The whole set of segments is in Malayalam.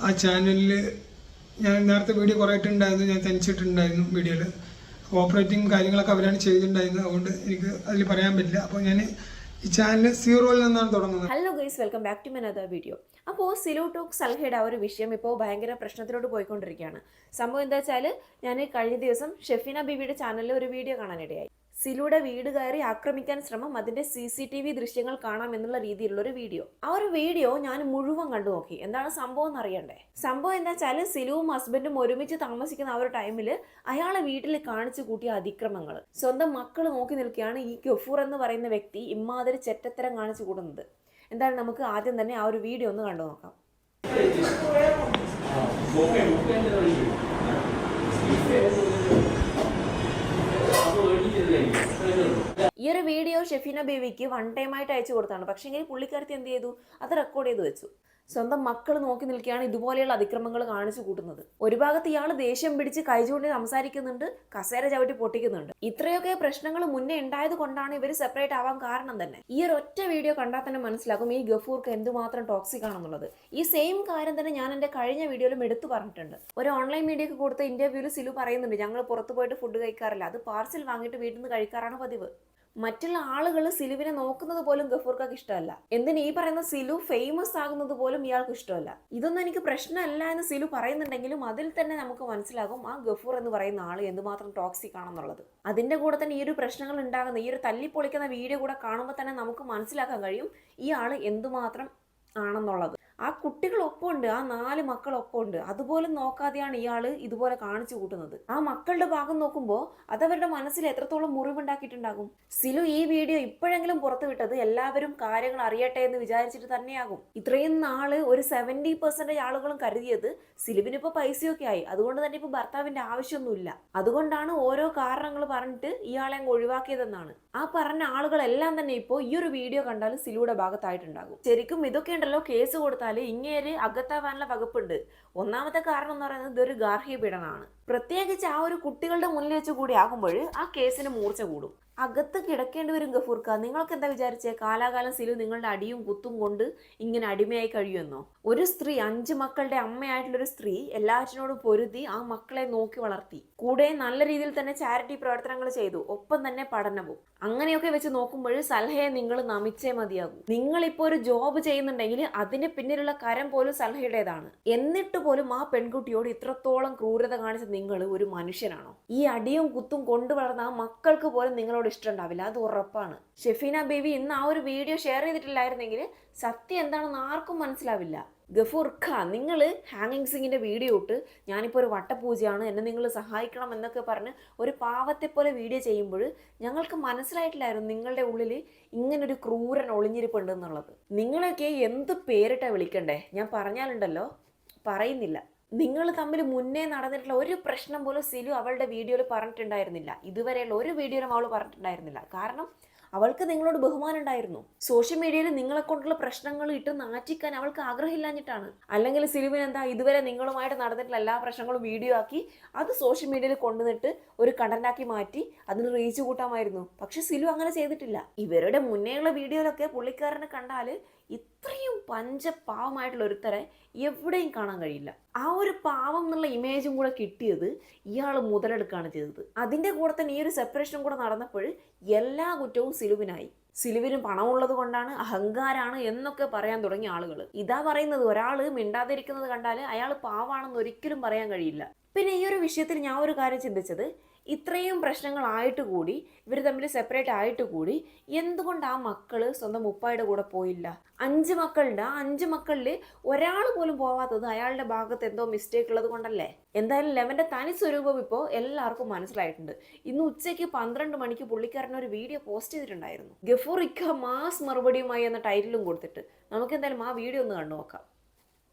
ആ ചാനലിൽ ഞാൻ നേരത്തെ വീഡിയോ കുറേ ഇട്ടുണ്ടായിരുന്നു, ഞാൻ തനിച്ചിട്ടുണ്ടായിരുന്നു വീഡിയോയിൽ. ഓപ്പറേറ്റിംഗ് കാര്യങ്ങളൊക്കെ അവരാണ് ചെയ്തിട്ടുണ്ടായിരുന്നത്, അതുകൊണ്ട് എനിക്ക് അതിൽ പറയാൻ പറ്റില്ല. അപ്പോൾ ഞാൻ ഈ ചാനൽ സീറോയിൽ നിന്നാണ് തുടങ്ങുന്നത്. Hello guys, welcome back to my another video. അപ്പോൾ സിലു ടോക്ക് സൽഹയുടെ ആ ഒരു വിഷയം ഇപ്പോൾ ഭയങ്കര പ്രശ്നത്തിലോട്ട് പോയിക്കൊണ്ടിരിക്കുകയാണ്. സംഭവം എന്താ വെച്ചാൽ, ഞാൻ കഴിഞ്ഞ ദിവസം ഷെഫീന ബീവിയുടെ ചാനലിൽ ഒരു വീഡിയോ കാണാനിടയായി. സിലുയുടെ വീട് കയറി ആക്രമിക്കാൻ ശ്രമം, അതിന്റെ CCTV ദൃശ്യങ്ങൾ കാണാം എന്നുള്ള രീതിയിലുള്ള ഒരു വീഡിയോ. ആ ഒരു വീഡിയോ ഞാൻ മുഴുവൻ കണ്ടു നോക്കി. എന്താണ് സംഭവം എന്ന് അറിയണ്ടേ? സംഭവം എന്താ വെച്ചാൽ, സിലുവും ഹസ്ബൻഡും ഒരുമിച്ച് താമസിക്കുന്ന ആ ഒരു ടൈമിൽ അയാളെ വീട്ടിൽ കാണിച്ചു കൂട്ടിയ അതിക്രമങ്ങൾ, സ്വന്തം മക്കൾ നോക്കി നിൽക്കുകയാണ് ഈ ഗഫൂർ എന്ന് പറയുന്ന വ്യക്തി ഇമ്മാതിരി ചെറ്റത്തരം കാണിച്ചു കൂടുന്നത്. എന്താണ്, നമുക്ക് ആദ്യം തന്നെ ആ ഒരു വീഡിയോ ഒന്ന് കണ്ടു നോക്കാം. ഈ ഒരു വീഡിയോ ഷെഫീന ബേബിക്ക് വൺ ടൈം ആയിട്ട് അയച്ചു കൊടുത്താണ്. പക്ഷേ ഇങ്ങനെ പുള്ളിക്കാരത്തി എന്ത് ചെയ്തു, അത് റെക്കോർഡ് ചെയ്ത് വെച്ചു. സ്വന്തം മക്കൾ നോക്കി നിൽക്കുകയാണ് ഇതുപോലെയുള്ള അതിക്രമങ്ങൾ കാണിച്ചു കൂട്ടുന്നത്. ഒരു ഭാഗത്ത് ഇയാൾ ദേഷ്യം പിടിച്ച് കൈചൂണ്ടി സംസാരിക്കുന്നുണ്ട്, കസേര ചവിട്ടി പൊട്ടിക്കുന്നുണ്ട്. ഇത്രയൊക്കെ പ്രശ്നങ്ങൾ മുന്നേ ഉണ്ടായത് കൊണ്ടാണ് ഇവർ സെപ്പറേറ്റ് ആവാൻ കാരണം തന്നെ. ഈ ഒരു ഒറ്റ വീഡിയോ കണ്ടാൽ തന്നെ മനസ്സിലാക്കും ഈ ഗഫൂർക്ക് എന്തുമാത്രം ടോക്സിക് ആണെന്നുള്ളത്. ഈ സെയിം കാര്യം തന്നെ ഞാൻ എൻ്റെ കഴിഞ്ഞ വീഡിയോയിലും എടുത്തു പറഞ്ഞിട്ടുണ്ട്. ഒരു ഓൺലൈൻ മീഡിയക്ക് കൊടുത്ത ഇന്റർവ്യൂവിൽ സിലു പറയുന്നുണ്ട്, ഞങ്ങൾ പുറത്തു പോയിട്ട് ഫുഡ് കഴിക്കാറില്ല, അത് പാർസൽ വാങ്ങിയിട്ട് വീട്ടിൽ നിന്ന് കഴിക്കാറാണ് പതിവ്. മറ്റുള്ള ആളുകൾ സിലുവിനെ നോക്കുന്നത് പോലും ഗഫൂർക്കാക്ക് ഇഷ്ടമല്ല. എന്തിന് ഈ പറയുന്ന സിലു ഫേമസ് ആകുന്നത് പോലും ഇയാൾക്ക് ഇഷ്ടമല്ല. ഇതൊന്നും എനിക്ക് പ്രശ്നമല്ല എന്ന് സിലു പറയുന്നുണ്ടെങ്കിലും അതിൽ തന്നെ നമുക്ക് മനസ്സിലാകും ആ ഗഫൂർ എന്ന് പറയുന്ന ആൾ എന്തുമാത്രം ടോക്സിക് ആണെന്നുള്ളത്. അതിന്റെ കൂടെ തന്നെ ഈ ഒരു പ്രശ്നങ്ങൾ ഉണ്ടാകുന്ന, ഈ ഒരു തല്ലിപ്പൊളിക്കുന്ന വീഡിയോ കൂടെ കാണുമ്പോൾ തന്നെ നമുക്ക് മനസ്സിലാക്കാൻ കഴിയും ഈ ആൾ എന്തുമാത്രം ആണെന്നുള്ളത്. ആ കുട്ടികളൊപ്പമുണ്ട്, ആ 4 മക്കളൊപ്പമുണ്ട്, അതുപോലും നോക്കാതെയാണ് ഇയാൾ ഇതുപോലെ കാണിച്ചു കൂട്ടുന്നത്. ആ മക്കളുടെ ഭാഗം നോക്കുമ്പോൾ അതവരുടെ മനസ്സിൽ എത്രത്തോളം മുറിവുണ്ടാക്കിയിട്ടുണ്ടാകും. സിലു ഈ വീഡിയോ ഇപ്പോഴെങ്കിലും പുറത്തു വിട്ടത് എല്ലാവരും കാര്യങ്ങൾ അറിയട്ടെ എന്ന് വിചാരിച്ചിട്ട് തന്നെയാകും. ഇത്രയും നാള് ഒരു 70% ആളുകളും കരുതിയത് സിലുവിനിപ്പോൾ പൈസയൊക്കെ ആയി, അതുകൊണ്ട് തന്നെ ഇപ്പോൾ ഭർത്താവിന്റെ ആവശ്യമൊന്നുമില്ല, അതുകൊണ്ടാണ് ഓരോ കാരണങ്ങൾ പറഞ്ഞിട്ട് ഇയാളെ അങ്ങ് ഒഴിവാക്കിയതെന്നാണ്. ആ പറഞ്ഞ ആളുകളെല്ലാം തന്നെ ഇപ്പോൾ ഈ ഒരു വീഡിയോ കണ്ടാൽ സിലുയുടെ ഭാഗത്തായിട്ടുണ്ടാകും. ശരിക്കും ഇതൊക്കെ ഉണ്ടല്ലോ, കേസ് കൊടുത്താൽ ഇങ്ങേര് അകത്താവാനുള്ള വകുപ്പുണ്ട്. ഒന്നാമത്തെ കാരണം എന്ന് പറയുന്നത് ഇതൊരു ഗാർഹിക പീഡനമാണ്. പ്രത്യേകിച്ച് ആ ഒരു കുട്ടികളുടെ മുന്നിൽ വെച്ച് കൂടി ആകുമ്പോൾ ആ കേസിന് മൂർച്ച കൂടും. അകത്ത് കിടക്കേണ്ടി വരും ഗഫൂർക്ക. നിങ്ങൾക്ക് എന്താ വിചാരിച്ചേ, കാലാകാലം സിലു നിങ്ങളുടെ അടിയും കുത്തും കൊണ്ട് ഇങ്ങനെ അടിമയായി കഴിയുമെന്നോ? ഒരു സ്ത്രീ, 5 മക്കളുടെ അമ്മയായിട്ടുള്ളൊരു സ്ത്രീ എല്ലാറ്റിനോടും പൊരുതി ആ മക്കളെ നോക്കി വളർത്തി, കൂടെ നല്ല രീതിയിൽ തന്നെ ചാരിറ്റി പ്രവർത്തനങ്ങൾ ചെയ്തു, ഒപ്പം തന്നെ പഠനവും. അങ്ങനെയൊക്കെ വെച്ച് നോക്കുമ്പോൾ സൽഹയെ നിങ്ങൾ നമിച്ചേ മതിയാകും. നിങ്ങളിപ്പോൾ ഒരു ജോബ് ചെയ്യുന്നുണ്ടെങ്കിൽ അതിന് പിന്നിലുള്ള കരം പോലും സൽഹയുടേതാണ്. എന്നിട്ട് പോലും ആ പെൺകുട്ടിയോട് ഇത്രത്തോളം ക്രൂരത കാണിച്ച നിങ്ങൾ ഒരു മനുഷ്യനാണോ? ഈ അടിയും കുത്തും കൊണ്ടുവളർന്ന ആ മക്കൾക്ക് പോലും നിങ്ങളോട് ഇഷ്ടമുണ്ടാവില്ല, അത് ഉറപ്പാണ്. ഷെഫീന ബേബി ഇന്ന് ആ ഒരു വീഡിയോ ഷെയർ ചെയ്തിട്ടില്ലായിരുന്നെങ്കിൽ സത്യം എന്താണെന്ന് ആർക്കും മനസ്സിലാവില്ല. ഗഫൂർ ഖാ, നിങ്ങൾ ഹാങ്ങിങ് സിങ്ങിന്റെ വീഡിയോ ഇട്ട് ഞാനിപ്പോൾ ഒരു വട്ടപൂജയാണ്, എന്നെ നിങ്ങൾ സഹായിക്കണം എന്നൊക്കെ പറഞ്ഞ് ഒരു പാവത്തെ പോലെ വീഡിയോ ചെയ്യുമ്പോൾ ഞങ്ങൾക്ക് മനസ്സിലായിട്ടില്ലായിരുന്നു നിങ്ങളുടെ ഉള്ളിൽ ഇങ്ങനൊരു ക്രൂരൻ ഒളിഞ്ഞിരിപ്പുണ്ട് എന്നുള്ളത്. നിങ്ങളൊക്കെ എന്ത് പേരിട്ടാ വിളിക്കണ്ടേ? ഞാൻ പറഞ്ഞാലുണ്ടല്ലോ, പറയുന്നില്ല. നിങ്ങൾ തമ്മിൽ മുന്നേ നടന്നിട്ടുള്ള ഒരു പ്രശ്നം പോലും സിലു അവളുടെ വീഡിയോയിൽ പറഞ്ഞിട്ടുണ്ടായിരുന്നില്ല. ഇതുവരെയുള്ള ഒരു വീഡിയോയിലും അവൾ പറഞ്ഞിട്ടുണ്ടായിരുന്നില്ല. കാരണം അവൾക്ക് നിങ്ങളോട് ബഹുമാനം ഉണ്ടായിരുന്നു. സോഷ്യൽ മീഡിയയിൽ നിങ്ങളെ കൊണ്ടുള്ള പ്രശ്നങ്ങൾ ഇട്ട് നാറ്റിക്കാൻ അവൾക്ക് ആഗ്രഹമില്ലാഞ്ഞിട്ടാണ്. അല്ലെങ്കിൽ സിലുവിന് എന്താ, ഇതുവരെ നിങ്ങളുമായിട്ട് നടന്നിട്ടുള്ള എല്ലാ പ്രശ്നങ്ങളും വീഡിയോ ആക്കി അത് സോഷ്യൽ മീഡിയയിൽ കൊണ്ടുവന്നിട്ട് ഒരു കണ്ടന്റാക്കി മാറ്റി അതിന് റീച്ച് കൂട്ടാമായിരുന്നു. പക്ഷെ സിലു അങ്ങനെ ചെയ്തിട്ടില്ല. ഇവരുടെ മുന്നേയുള്ള വീഡിയോയിലൊക്കെ പുള്ളിക്കാരനെ കണ്ടാൽ ഇത്രയും പഞ്ചപാവമായിട്ടുള്ള ഒരുത്തരെ എവിടെയും കാണാൻ കഴിയില്ല. ആ ഒരു പാവം എന്നുള്ള ഇമേജും കൂടെ കിട്ടിയത് ഇയാൾ മുതലെടുക്കുകയാണ് ചെയ്തത്. അതിൻ്റെ കൂടെ തന്നെ ഈ ഒരു സെപ്പറേഷനും കൂടെ നടന്നപ്പോൾ എല്ലാ കുറ്റവും സിലുവിനായി. സിലുവിന് പണമുള്ളത് കൊണ്ടാണ്, അഹങ്കാരാണ് എന്നൊക്കെ പറയാൻ തുടങ്ങിയ ആളുകൾ. ഇതാ പറയുന്നത്, ഒരാൾ മിണ്ടാതിരിക്കുന്നത് കണ്ടാൽ അയാൾ പാവാണെന്ന് ഒരിക്കലും പറയാൻ കഴിയില്ല. പിന്നെ ഈ ഒരു വിഷയത്തിൽ ഞാൻ ഒരു കാര്യം ചിന്തിച്ചത്, ഇത്രയും പ്രശ്നങ്ങളായിട്ട് കൂടി ഇവർ തമ്മിൽ സെപ്പറേറ്റ് ആയിട്ട് കൂടി എന്തുകൊണ്ട് ആ മക്കൾ സ്വന്തം ഉപ്പായുടെ കൂടെ പോയില്ല? 5 മക്കളുണ്ട്. ആ 5 മക്കളിൽ ഒരാൾ പോലും പോവാത്തത് അയാളുടെ ഭാഗത്ത് എന്തോ മിസ്റ്റേക്ക് ഉള്ളത് കൊണ്ടല്ലേ? എന്തായാലും ലെവൻ്റെ തനി സ്വരൂപം ഇപ്പോൾ എല്ലാവർക്കും മനസ്സിലായിട്ടുണ്ട്. ഇന്ന് ഉച്ചയ്ക്ക് 12 മണിക്ക് പുള്ളിക്കാരൻ ഒരു വീഡിയോ പോസ്റ്റ് ചെയ്തിട്ടുണ്ടായിരുന്നു, ഗഫൂർ ഇക്ക മാസ് മറുപടിയുമായി എന്ന ടൈറ്റിലും കൊടുത്തിട്ട്. നമുക്ക് എന്തായാലും ആ വീഡിയോ ഒന്ന് കണ്ടു നോക്കാം.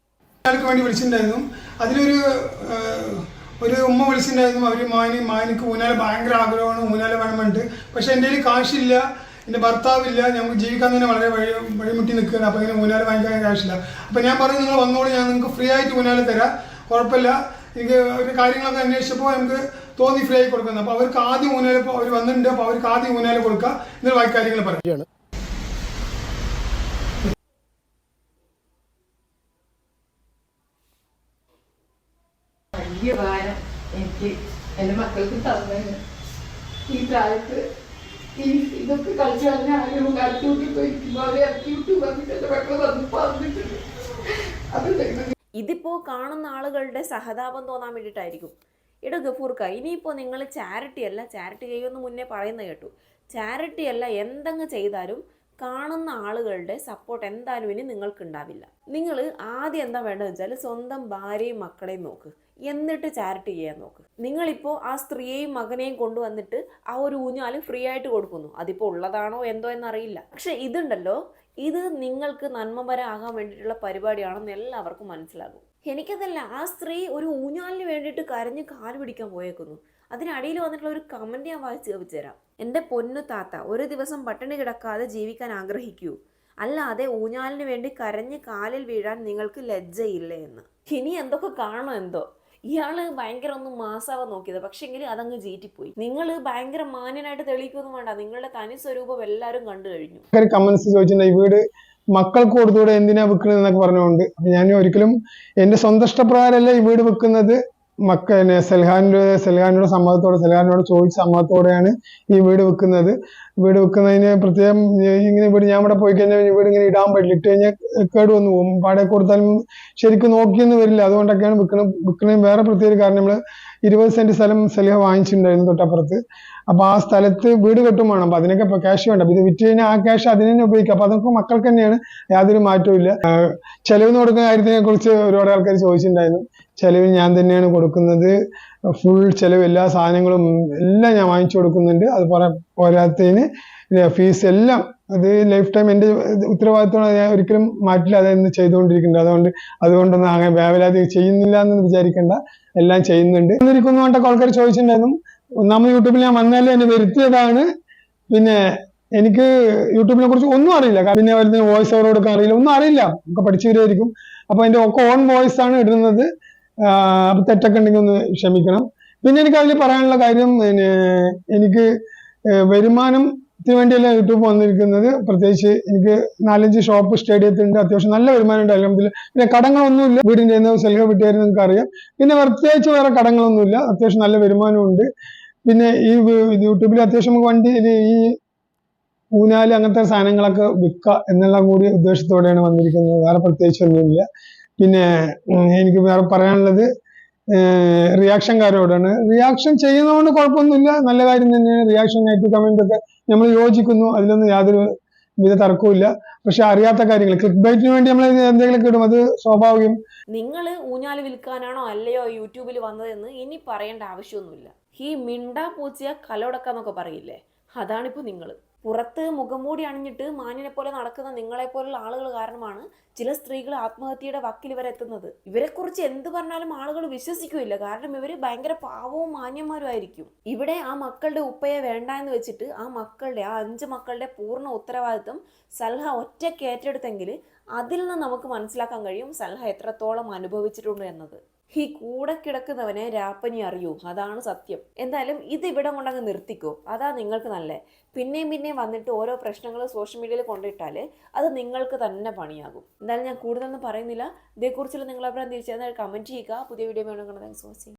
വേണ്ടി വിളിച്ചിട്ടുണ്ടായിരുന്നു. അതിലൊരു ഉമ്മ വിളിച്ചിട്ടുണ്ടായിരുന്നു. അവർ മാനിക്ക് ഊനാല ഭയങ്കര ആഗ്രഹമാണ്, ഊനാല വേണം വേണ്ടിട്ട്. പക്ഷെ എൻ്റെ കയ്യിൽ കാശില്ല, എൻ്റെ ഭർത്താവില്ല, ഞങ്ങൾക്ക് ജീവിക്കാൻ തന്നെ വളരെ വഴിമുട്ടി നിൽക്കുകയാണ്. അപ്പോൾ ഇങ്ങനെ ഊനാല വാങ്ങിക്കാൻ കാശില്ല. അപ്പോൾ ഞാൻ പറഞ്ഞു, നിങ്ങൾ വന്നോളൂ, ഞാൻ നിങ്ങൾക്ക് ഫ്രീ ആയിട്ട് ഊനാല തരാം, കുഴപ്പമില്ല. എനിക്ക് ഒരു കാര്യങ്ങളൊക്കെ അന്വേഷിച്ചപ്പോൾ നമുക്ക് തോന്നി ഫ്രീ ആയി കൊടുക്കുന്നത്. അപ്പോൾ അവർക്ക് ആദ്യം ഊനാല് അവർ വന്നിട്ടുണ്ട്, അപ്പോൾ അവർക്ക് ആദ്യം ഊനാല് കൊടുക്കുക, എന്നിട്ട് ബാക്കി കാര്യങ്ങൾ പറയുകയാണ്. വലിയ ഭാരം എനിക്ക് എൻ്റെ മക്കൾക്ക് തന്നതിന് ഈ പ്രായത്ത് ഇതൊക്കെ കളിച്ചു കളഞ്ഞ ആരും കളിച്ചൂട്ടി പോയിരിക്കുമ്പോൾ അവരെ ഇറക്കിവിട്ടു പറഞ്ഞിട്ട് എൻ്റെ മക്കൾ വന്ന് പറഞ്ഞിട്ടുണ്ട്. അത് ഇതിപ്പോൾ കാണുന്ന ആളുകളുടെ സഹതാപം തോന്നാൻ വേണ്ടിയിട്ടായിരിക്കും. എടോ ഗഫൂർക്ക, ഇനിയിപ്പോൾ നിങ്ങൾ ചാരിറ്റി അല്ല, ചാരിറ്റി ചെയ്യുമെന്ന് മുന്നേ പറയുന്നത് കേട്ടു, ചാരിറ്റി അല്ല എന്തെങ്ങ് ചെയ്താലും കാണുന്ന ആളുകളുടെ സപ്പോർട്ട് എന്തായാലും ഇനി നിങ്ങൾക്ക് ഉണ്ടാവില്ല. നിങ്ങൾ ആദ്യം എന്താ വേണ്ടതെന്ന് വെച്ചാൽ സ്വന്തം ഭാര്യയും മക്കളെയും നോക്ക്, എന്നിട്ട് ചാരിറ്റി ചെയ്യാൻ നോക്ക്. നിങ്ങളിപ്പോൾ ആ സ്ത്രീയെയും മകനെയും കൊണ്ടുവന്നിട്ട് ആ ഒരു ഊഞ്ഞാല് ഫ്രീ ആയിട്ട് കൊടുക്കുന്നു. അതിപ്പോൾ ഉള്ളതാണോ എന്തോ എന്നറിയില്ല. പക്ഷെ ഇതുണ്ടല്ലോ, ഇത് നിങ്ങൾക്ക് നന്മപരമാകാൻ വേണ്ടിയിട്ടുള്ള പരിപാടിയാണെന്ന് എല്ലാവർക്കും മനസ്സിലാകും. എനിക്കതല്ല, ആ സ്ത്രീ ഒരു ഊഞ്ഞാലിന് വേണ്ടിയിട്ട് കരഞ്ഞ് കാല് പിടിക്കാൻ പോയേക്കുന്നു. അതിനടിയിൽ വന്നിട്ടുള്ള ഒരു കമൻറ്റ് ഞാൻ വായിച്ച് കേൾപ്പിച്ചു തരാം. എൻ്റെ പൊന്നു താത്ത, ഒരു ദിവസം പട്ടിണി കിടക്കാതെ ജീവിക്കാൻ ആഗ്രഹിക്കൂ, അല്ലാതെ ഊഞ്ഞാലിന് വേണ്ടി കരഞ്ഞ് കാലിൽ വീഴാൻ നിങ്ങൾക്ക് ലജ്ജയില്ലേ എന്ന്. ഇനി എന്തൊക്കെ കാണോ എന്തോ. ഇയാള് ഭയങ്കര ഒന്ന് മാസാവാൻ നോക്കിയത്, പക്ഷെങ്കിൽ അതങ്ങ് ജീറ്റിപ്പോയി. നിങ്ങൾ ഭയങ്കര മാന്യനായിട്ട് തെളിയിക്കൊന്നും വേണ്ട, നിങ്ങളുടെ തനി സ്വരൂപം എല്ലാവരും കണ്ടു കഴിഞ്ഞു. കമന്റ്സ് ചോദിച്ചിട്ടുണ്ട്, ഈ വീട് മക്കൾക്ക് കൊടുത്തുകൂടെ, എന്തിനാ വെക്കുന്നത് എന്നൊക്കെ പറഞ്ഞുകൊണ്ട്. അപ്പൊ ഞാൻ ഒരിക്കലും എന്റെ സ്വന്തം ഇഷ്ടപ്രകാരമല്ല ഈ വീട് വെക്കുന്നത്. സെൽഹാനോട് സമ്മതത്തോടെ, സെൽഹാനോട് ചോദിച്ച സമ്മതത്തോടെയാണ് ഈ വീട് വെക്കുന്നത്. വീട് വെക്കുന്നതിന് പ്രത്യേകം ഇങ്ങനെ വീട് ഞാൻ ഇവിടെ പോയി കഴിഞ്ഞാൽ ഈ വീട് ഇങ്ങനെ ഇടാൻ പറ്റില്ല, ഇട്ട് കഴിഞ്ഞാൽ കേട് വന്നു പോകും, വാടക കൊടുത്താലും ശരിക്കും നോക്കിയൊന്നും വരില്ല. അതുകൊണ്ടൊക്കെയാണ് വിൽക്കുന്നതിന് വേറെ പ്രത്യേക കാരണം. നമ്മള് 20 സെന്റ് സ്ഥലം സെൽഹ വാങ്ങിച്ചിട്ടുണ്ടായിരുന്നു തൊട്ടപ്പുറത്ത്. അപ്പൊ ആ സ്ഥലത്ത് വീട് കെട്ടും വേണം, അപ്പൊ അതിനൊക്കെ ഇപ്പൊ ക്യാഷ് വേണ്ട. അപ്പൊ ഇത് വിറ്റ് കഴിഞ്ഞാൽ ആ ക്യാഷ് അതിന് തന്നെ ഉപയോഗിക്കാം. അപ്പൊ അതൊക്കെ മക്കൾക്ക് തന്നെയാണ്, യാതൊരു മാറ്റവും ഇല്ല. ചെലവിന് കൊടുക്കുന്ന കാര്യത്തിനെ കുറിച്ച് ഒരുപാട് ആൾക്കാർ ചോദിച്ചിട്ടുണ്ടായിരുന്നു. ചെലവ് ഞാൻ തന്നെയാണ് കൊടുക്കുന്നത്, ഫുൾ ചെലവ്, എല്ലാ സാധനങ്ങളും എല്ലാം ഞാൻ വാങ്ങിച്ചു കൊടുക്കുന്നുണ്ട്. അത് പോരാത്തതിന് ഫീസ് എല്ലാം അത് ലൈഫ് ടൈം എൻ്റെ ഉത്തരവാദിത്തമാണ്, ഞാൻ ഒരിക്കലും മാറ്റില്ല, അതെന്ന് ചെയ്തുകൊണ്ടിരിക്കുന്നുണ്ട്. അതുകൊണ്ടൊന്നും അങ്ങനെ വേവലാതി ചെയ്യുന്നില്ല എന്ന് വിചാരിക്കേണ്ട, എല്ലാം ചെയ്യുന്നുണ്ട്. ഇരിക്കുന്നു കൊണ്ടൊക്കെ ആൾക്കാർ ചോദിച്ചിട്ടുണ്ടായിരുന്നു. ഒന്നാമത് യൂട്യൂബിൽ ഞാൻ വന്നാലും എന്നെ വരുത്തിയതാണ്. പിന്നെ എനിക്ക് യൂട്യൂബിനെ കുറിച്ച് ഒന്നും അറിയില്ല, പിന്നെ അവരുടെ വോയിസ് ഓവർ കൊടുക്കാൻ അറിയില്ല, ഒന്നും അറിയില്ല, ഒക്കെ പഠിച്ചു വരുമായിരിക്കും. അപ്പൊ എൻ്റെ ഒക്കെ ഓൺ വോയിസ് ആണ് ഇടുന്നത്. അപ്പൊ തെറ്റൊക്കെ ഉണ്ടെങ്കിൽ ഒന്ന് ക്ഷമിക്കണം. പിന്നെ എനിക്ക് അതിൽ പറയാനുള്ള കാര്യം, എനിക്ക് വരുമാനത്തിന് വേണ്ടിയല്ല യൂട്യൂബ് വന്നിരിക്കുന്നത്. പ്രത്യേകിച്ച് എനിക്ക് 4-5 ഷോപ്പ് സ്റ്റേഡിയത്തിലുണ്ട്, അത്യാവശ്യം നല്ല വരുമാനം ഉണ്ട് അൽഹംദുലില്ലാഹ്. പിന്നെ കടങ്ങളൊന്നുമില്ല, വീടിൻ്റെ സെൽഹ വീട്ടുകാർ നിങ്ങൾക്ക് അറിയാം. പിന്നെ പ്രത്യേകിച്ച് വേറെ കടങ്ങളൊന്നുമില്ല, അത്യാവശ്യം നല്ല വരുമാനമുണ്ട്. പിന്നെ ഈ യൂട്യൂബിൽ അത്യാവശ്യം നമുക്ക് വണ്ടി, ഈ ഊഞ്ഞാല് അങ്ങനത്തെ സാധനങ്ങളൊക്കെ വിൽക്കുക എന്നുള്ള കൂടി ഉദ്ദേശത്തോടെയാണ് വന്നിരിക്കുന്നത്, വേറെ പ്രത്യേകിച്ചൊന്നുമില്ല. പിന്നെ എനിക്ക് വേറെ പറയാനുള്ളത് റിയാക്ഷൻകാരോടാണ്. റിയാക്ഷൻ ചെയ്യുന്നതുകൊണ്ട് കുഴപ്പമൊന്നുമില്ല, നല്ല കാര്യം തന്നെയാണ്. റിയാക്ഷൻ, നെഗറ്റീവ് കമന്റ് ഒക്കെ നമ്മൾ യോജിക്കുന്നു, അതിലൊന്നും യാതൊരു വിധ തർക്കവും. പക്ഷെ അറിയാത്ത കാര്യങ്ങൾ ക്ലിക്ക് ബൈറ്റിന് വേണ്ടി നമ്മൾ എന്തെങ്കിലും ഇടും, അത് സ്വാഭാവികം. നിങ്ങൾ ഊഞ്ഞാല് വിൽക്കാനാണോ അല്ലയോ യൂട്യൂബിൽ വന്നതെന്ന് ഇനി പറയേണ്ട ആവശ്യമൊന്നുമില്ല. ഈ മിണ്ടാ പൂച്ചയ കലോടക്കാന്നൊക്കെ പറയില്ലേ, അതാണിപ്പോൾ നിങ്ങൾ. പുറത്ത് മുഖംമൂടി അണിഞ്ഞിട്ട് മാന്യനെ പോലെ നടക്കുന്ന നിങ്ങളെപ്പോലുള്ള ആളുകൾ കാരണമാണ് ചില സ്ത്രീകൾ ആത്മഹത്യയുടെ വക്കിൽ വരെ എത്തുന്നത്. ഇവരെക്കുറിച്ച് എന്ത് പറഞ്ഞാലും ആളുകൾ വിശ്വസിക്കില്ല, കാരണം ഇവർ ഭയങ്കര പാവവും മാന്യന്മാരും ആയിരിക്കും. ഇവിടെ ആ മക്കളുടെ ഉപ്പയെ വേണ്ട എന്ന് വെച്ചിട്ട് ആ 5 മക്കളുടെ പൂർണ്ണ ഉത്തരവാദിത്വം സൽഹ ഒറ്റയ്ക്ക് ഏറ്റെടുത്തെങ്കിൽ അതിൽ നിന്ന് നമുക്ക് മനസ്സിലാക്കാൻ കഴിയും സൽഹ എത്രത്തോളം അനുഭവിച്ചിട്ടുണ്ട് എന്നത്. ഈ കൂടെ കിടക്കുന്നവനെ രാപ്പനി അറിയൂ, അതാണ് സത്യം. എന്തായാലും ഇത് ഇവിടെ കൊണ്ടങ്ങ് നിർത്തിക്കോ, അതാ നിങ്ങൾക്ക് നല്ലത്. പിന്നെയും വന്നിട്ട് ഓരോ പ്രശ്നങ്ങൾ സോഷ്യൽ മീഡിയയിൽ കൊണ്ടിട്ടാൽ അത് നിങ്ങൾക്ക് തന്നെ പണിയാകും. എന്തായാലും ഞാൻ കൂടുതലൊന്നും പറയുന്നില്ല. ഇതേക്കുറിച്ചുള്ള നിങ്ങളുടെ അഭിപ്രായം തിരിച്ചറിഞ്ഞാൽ കമൻറ്റ് ചെയ്യുക. പുതിയ വീഡിയോ വേണമെങ്കിൽ താങ്ക്സ് ഫോർ വാച്ചിങ്.